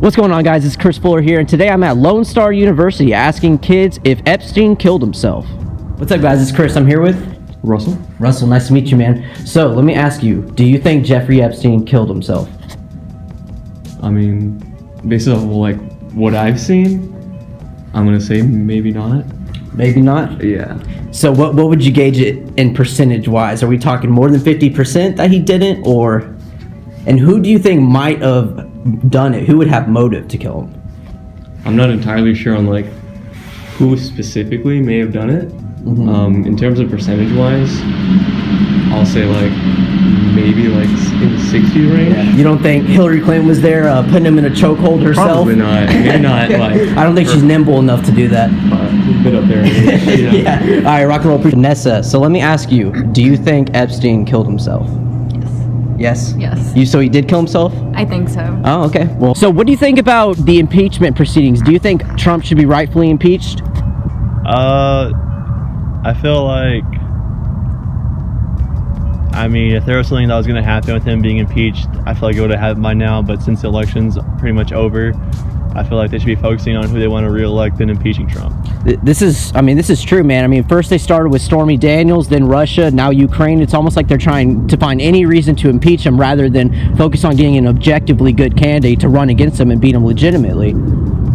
What's going on, guys? It's Chris Fuller here, and today I'm at Lone Star University asking kids if Epstein killed himself. What's up, guys? It's Chris. I'm here with Russell. Russell, nice to meet you, man. So let me ask you, do you think Jeffrey Epstein killed himself? I mean, based on like what I've seen, I'm gonna say maybe not. Maybe not? Yeah. So what would you gauge it in percentage-wise? Are we talking more than 50% that he didn't, or... And who do you think might have done it? Who would have motive to kill him? I'm not entirely sure on like who specifically may have done it. Mm-hmm. In terms of percentage-wise, I'll say like maybe like in the 60 range. Yeah. You don't think Hillary Clinton was there putting him in a chokehold herself? Probably not. Maybe not. Like I don't think she's nimble enough to do that. A bit up there. Yeah. All right, rock and roll. Vanessa, so let me ask you, do you think Epstein killed himself? Yes? Yes. So he did kill himself? I think so. Oh, okay. Well, so what do you think about the impeachment proceedings? Do you think Trump should be rightfully impeached? I feel like, I mean, if there was something that was going to happen with him being impeached, I feel like it would have happened by now, but since the election's pretty much over, I feel like they should be focusing on who they want to re-elect than impeaching Trump. This is true, man. I mean, first they started with Stormy Daniels, then Russia, now Ukraine. It's almost like they're trying to find any reason to impeach him rather than focus on getting an objectively good candidate to run against him and beat him legitimately.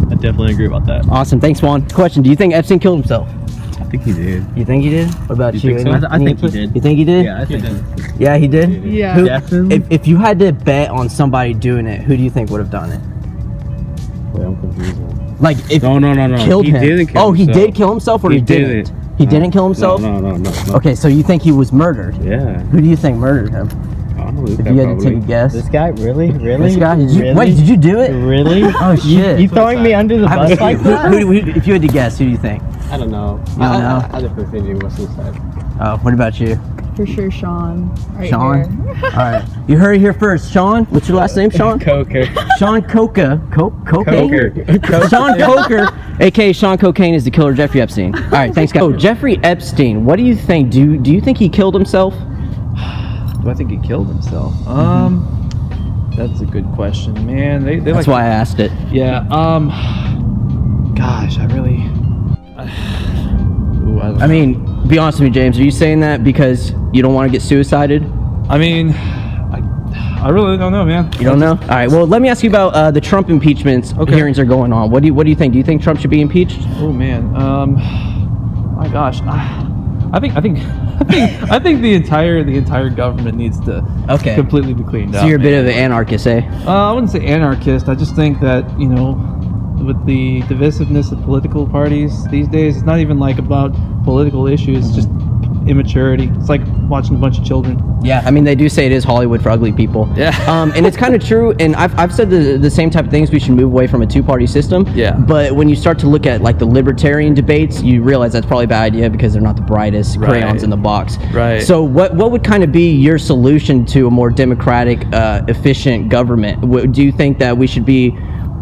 I definitely agree about that. Awesome. Thanks, Juan. Question, do you think Epstein killed himself? I think he did. You think he did? What about you? think so? I think he did. You think he did? Yeah, I think he did. Yeah, he did? Yeah. Who, Definitely. if you had to bet on somebody doing it, who do you think would have done it? Wait, I'm confused. Like, if No. killed He him. didn't kill Oh, he himself. did kill himself, or He he didn't? didn't. He didn't kill himself? No. Okay, so you think he was murdered? Yeah. Who do you think murdered him? I don't know. This If guy you had to probably. take a guess. This guy, really? This guy? Did you, Really? wait, did you do it? Really? Oh, shit. You throwing me under the I bus was- like that? who, if you had to guess, who do you think? I don't know. You don't know? I definitely think it was suicide. Oh, what about you? For sure, Sean. Right Sean? here. All right. You heard it here first. Sean, what's your last name, Sean? Coker. Sean Coca. Coker. Sean Coker, aka Sean Cocaine, is the killer of Jeffrey Epstein. All right, thanks, guys. Oh, Jeffrey Epstein, what do you think? Do you think he killed himself? Do I think he killed himself? That's a good question, man. They That's why I asked it. Yeah. Gosh, I really. Ooh, I mean, be honest with me, James. Are you saying that because you don't want to get suicided? I mean, I really don't know, man. You don't know? All right. Well, let me ask you about the Trump impeachments. Okay. Hearings are going on. What do you think? Do you think Trump should be impeached? Oh man. My gosh. I think the entire government needs to Okay. completely be cleaned up. So you're a bit man. of an anarchist, eh? I wouldn't say anarchist. I just think that, with the divisiveness of political parties these days, it's not even like about political issues. It's just immaturity. It's like watching a bunch of children. Yeah, I mean, they do say it is Hollywood for ugly people. Yeah. And it's kind of true, and I've said the same type of things. We should move away from a two-party system. Yeah. But when you start to look at, like, the libertarian debates, you realize that's probably a bad idea because they're not the brightest Right. crayons in the box. Right. So what would kind of be your solution to a more democratic, efficient government? Do you think that we should be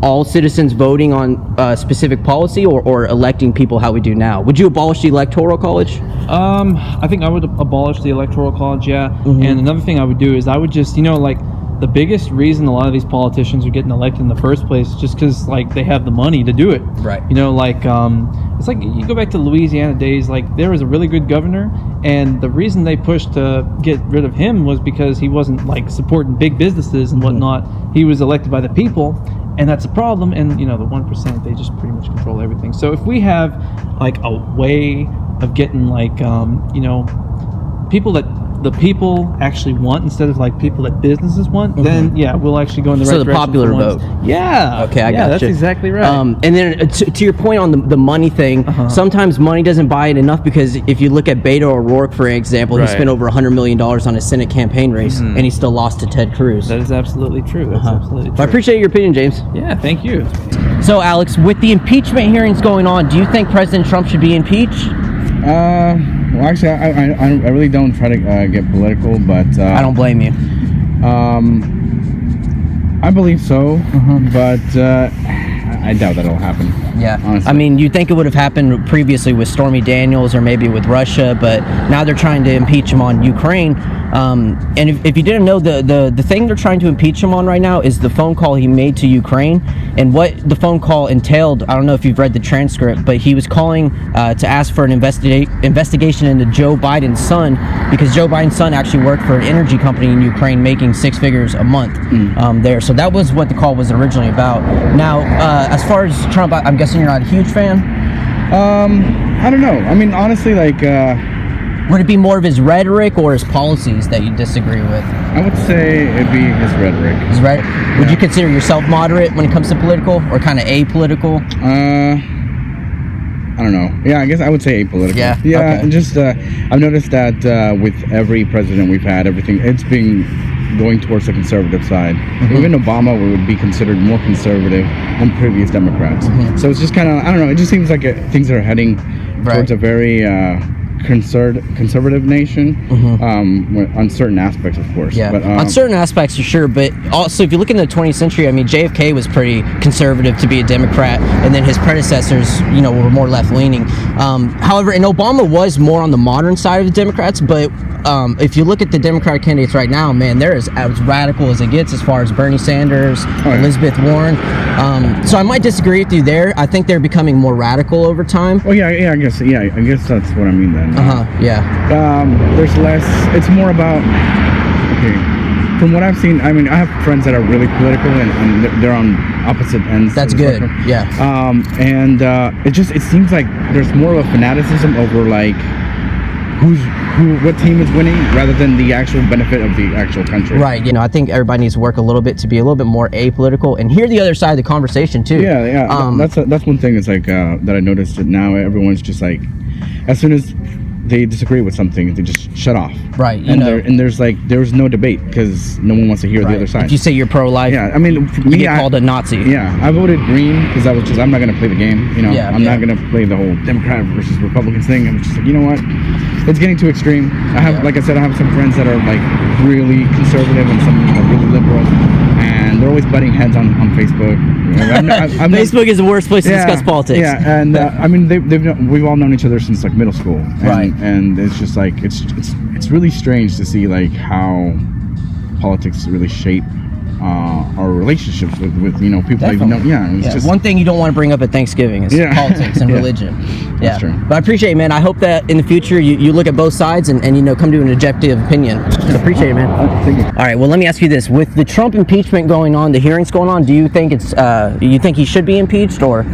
all citizens voting on specific policy or electing people how we do now? Would you abolish the Electoral College? I think I would abolish the Electoral College, yeah. Mm-hmm. And another thing I would do is I would just, like, the biggest reason a lot of these politicians are getting elected in the first place is just because, like, they have the money to do it. Right. It's like you go back to Louisiana days, like, there was a really good governor, and the reason they pushed to get rid of him was because he wasn't, like, supporting big businesses and whatnot. He was elected by the people, and that's a problem. And, the 1%, they just pretty much control everything. So if we have, like, a way of getting, like, people that the people actually want instead of like people that businesses want, then yeah, we'll actually go in the right So the direction. popular for once. vote. Yeah. Okay, I got That's you. exactly right. And then to your point on the money thing, sometimes money doesn't buy it enough because if you look at Beto O'Rourke, for example, he Right. spent over $100 million on a Senate campaign race, and he still lost to Ted Cruz. That is absolutely true. That's absolutely true. I appreciate your opinion, James. Yeah, thank you. So, Alex, with the impeachment hearings going on, do you think President Trump should be impeached? Well, actually, I really don't try to get political, but I don't blame you. I believe so, but I doubt that'll happen. Yeah, honestly. I mean, you think it would have happened previously with Stormy Daniels or maybe with Russia, but now they're trying to impeach him on Ukraine. And if you didn't know, the thing they're trying to impeach him on right now is the phone call he made to Ukraine. And what the phone call entailed, I don't know if you've read the transcript, but he was calling to ask for an investigation into Joe Biden's son, because Joe Biden's son actually worked for an energy company in Ukraine making 6 figures a month there. So that was what the call was originally about. Now, as far as Trump, I'm guessing you're not a huge fan? I don't know. I mean, honestly, like, Would it be more of his rhetoric or his policies that you disagree with? I would say it'd be his rhetoric. Would you consider yourself moderate when it comes to political, or kind of apolitical? I don't know. Yeah, I guess I would say apolitical. Yeah, Yeah, okay. and just I've noticed that with every president we've had, it's been going towards the conservative side. Even Obama would be considered more conservative than previous Democrats. So it's just kind of, I don't know, it just seems like things are heading towards a very conservative nation on certain aspects, of course. Yeah, But, on certain aspects for sure, but also if you look in the 20th century, I mean, JFK was pretty conservative to be a Democrat, and then his predecessors, were more left-leaning. However, and Obama was more on the modern side of the Democrats, but if you look at the Democratic candidates right now, man, they're as radical as it gets as far as Bernie Sanders, Elizabeth Warren. So I might disagree with you there. I think they're becoming more radical over time. well, I guess that's what I mean then. Yeah. There's less. It's more about. Okay, from what I've seen, I mean, I have friends that are really political, and they're on opposite ends. That's of the good. spectrum. Yeah. It seems like there's more of a fanaticism over like what team is winning rather than the actual benefit of the actual country. Right. I think everybody needs to work a little bit to be a little bit more apolitical and hear the other side of the conversation too. Yeah. That's one thing. Is like that I noticed that now everyone's just like, as soon as they disagree with something, they just shut off. Right. There's no debate because no one wants to hear the other side. If you say you're pro-life, Yeah, I mean, for you me, get called a Nazi. Yeah, I voted green because I'm not gonna play the game. Yeah, I'm not gonna play the whole Democrat versus Republicans thing. I'm just like, you know what? It's getting too extreme. Like I said, I have some friends that are like really conservative and some really liberal, and they're always butting heads on Facebook. Facebook is the worst place to discuss politics. Yeah, and I mean, we've all known each other since like middle school, Right. And it's just like it's really strange to see like how politics really shape our relationships with people that you know. Yeah, it's just One thing you don't want to bring up at Thanksgiving is politics and religion. That's true. But I appreciate it, man. I hope that in the future you look at both sides and come to an objective opinion. So appreciate it, man. Thank you. All right. Well, let me ask you this: with the Trump impeachment going on, the hearings going on, do you think you think he should be impeached, or?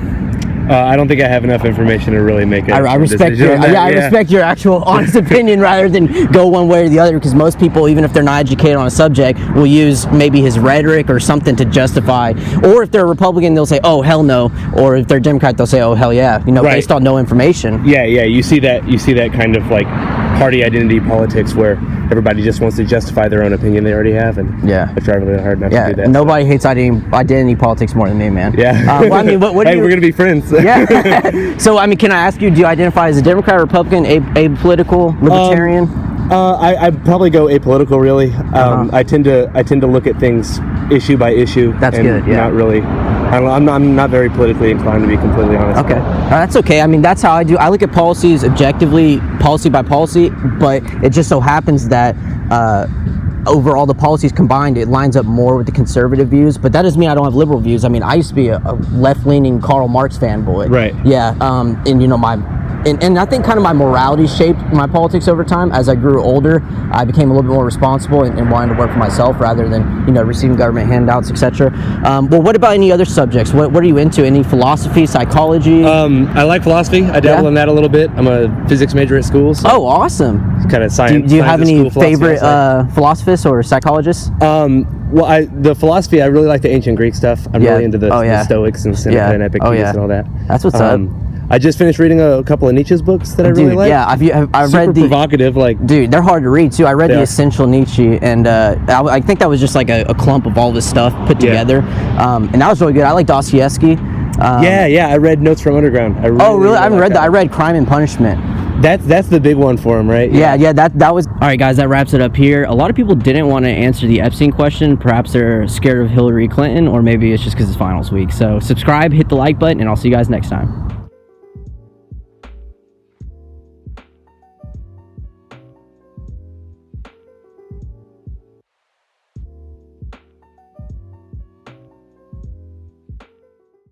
I don't think I have enough information to really make it. I respect your I respect your actual honest opinion rather than go one way or the other, because most people, even if they're not educated on a subject, will use maybe his rhetoric or something to justify. Or if they're a Republican, they'll say, "Oh, hell no," or if they're Democrat, they'll say, "Oh, hell yeah," Right. based on no information. Yeah. You see that kind of like party identity politics where everybody just wants to justify their own opinion they already have, and I try really hard not to do that. Nobody hates identity politics more than me, man. Yeah. Well, I mean, what hey, do you, we're gonna be friends. Yeah. So, I mean, can I ask you, do you identify as a Democrat, Republican, apolitical, libertarian? I'd probably go apolitical, really. I tend to look at things issue by issue. That's and good, yeah. Not really. I'm not very politically inclined, to be completely honest. Okay, that's okay. I mean, that's how I do. I look at policies objectively, policy by policy, but it just so happens that over all the policies combined, it lines up more with the conservative views. But that doesn't mean I don't have liberal views. I mean, I used to be a left-leaning Karl Marx fanboy. Right. Yeah. And I think kind of my morality shaped my politics over time. As I grew older, I became a little bit more responsible and wanted to work for myself rather than receiving government handouts, etc. Well, what about any other subjects? What are you into? Any philosophy, psychology? I like philosophy. I dabble in that a little bit. I'm a physics major at school. So Oh, awesome. kind of science. Do you have science at any school, philosophy favorite outside. philosophists or psychologists? Well, the philosophy, I really like the ancient Greek stuff. I'm really into the Stoics and Seneca and Epictetus and all that. That's what's up. I just finished reading a couple of Nietzsche's books that I really like. Yeah, I've Super read the provocative, like. Dude, they're hard to read too. I read They the are. Essential Nietzsche, and I think that was just like a clump of all this stuff put together, and that was really good. I like Dostoevsky. Yeah, I read Notes from Underground. Oh, really? I haven't read that. I I read Crime and Punishment. That's the big one for him, right? Yeah, that was. All right, guys, that wraps it up here. A lot of people didn't want to answer the Epstein question. Perhaps they're scared of Hillary Clinton, or maybe it's just because it's finals week. So subscribe, hit the like button, and I'll see you guys next time.